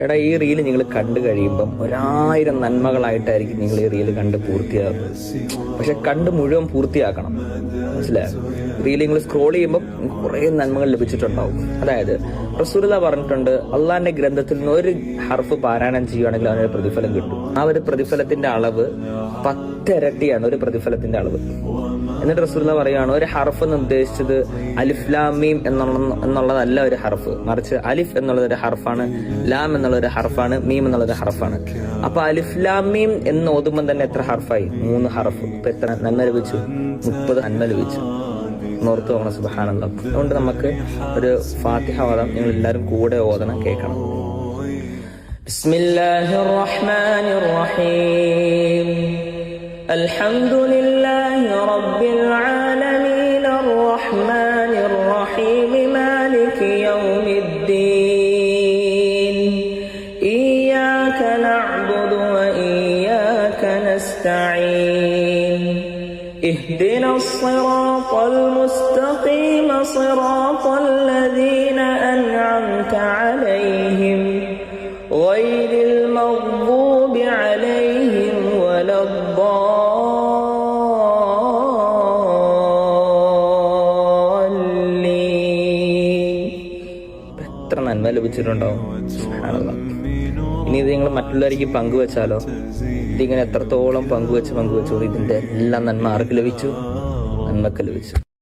എടാ, ഈ റീല് നിങ്ങൾ കണ്ടു കഴിയുമ്പം 1000 നന്മകളായിട്ടായിരിക്കും നിങ്ങൾ ഈ റീല് കണ്ട് പൂർത്തിയാകുന്നത്. പക്ഷെ കണ്ട് മുഴുവൻ പൂർത്തിയാക്കണം. മനസ്സിലായോ? റീല് നിങ്ങൾ സ്ക്രോൾ ചെയ്യുമ്പോൾ കുറേ നന്മകൾ ലഭിച്ചിട്ടുണ്ടാവും. അതായത് റസൂലുള്ളാഹി പറഞ്ഞിട്ടുണ്ട്, അള്ളാഹിന്റെ ഗ്രന്ഥത്തിൽ നിന്ന് ഒരു ഹർഫ് പാരായണം ചെയ്യുകയാണെങ്കിൽ അതിനൊരു പ്രതിഫലം കിട്ടും. ആ ഒരു പ്രതിഫലത്തിന്റെ അളവ് 10 ഇരട്ടിയാണ് ഒരു പ്രതിഫലത്തിന്റെ അളവ്. എന്നിട്ട് റസൂലുള്ളാഹി പറയുകയാണ്, ഒരു ഹർഫ് എന്ന് ഉദ്ദേശിച്ചത് അലിഫ് ലാം മീം എന്നുള്ളതല്ല ഒരു ഹർഫ്, മറിച്ച് അലിഫ് എന്നുള്ളത് ഒരു ഹർഫാണ്, ലാം എന്നുള്ളൊരു ഹർഫാണ്, മീം എന്നുള്ളൊരു ഹർഫാണ്. അപ്പൊ അലിഫ് ലാം മീം എന്ന് ഓതുമ്പോൾ തന്നെ എത്ര ഹർഫായി? 3 ഹർഫ്. ഇപ്പൊ എത്ര നന്മ ലഭിച്ചു? 30 നന്മ ലഭിച്ചു. ഓർത്ത് പോകണം. സുബ്ഹാനല്ലാഹ്. അതുകൊണ്ട് നമുക്ക് ഒരു ഫാത്തിഹ ഓതാം. നിങ്ങൾ എല്ലാവരും കൂടെ ഓതണം, കേൾക്കണം. ബിസ്മില്ലാഹിർ റഹ്മാനിർ റഹീം. അൽഹംദുലില്ലാഹി റബ്ബിൽ ആലമീൻ അർറഹ്മാനിർ റഹീം മാലികി യൗമിദ്ദീൻ ഇയ്യാക നഅ്ബുദു വ ഇയ്യാക നസ്തഈൻ ഇഹ്ദിനസ് സിറാത്തൽ മുസ്തഖീം സിറാത്തൽ ലദീന അൻഅംത അലൈഹിം ഗൈറിൽ മഗ്ദൂബി അലൈഹിം എത്ര നന്മ ലഭിച്ചിട്ടുണ്ടാവും. ഇനി ഇത് നിങ്ങൾ മറ്റുള്ളവർക്ക് പങ്കുവെച്ചാലോ? ഇതിങ്ങനെ എത്രത്തോളം പങ്കുവെച്ച് ഇതിന്റെ എല്ലാ നന്മ ആർക്ക് ലഭിച്ചു? നന്മക്ക് ലഭിച്ചു.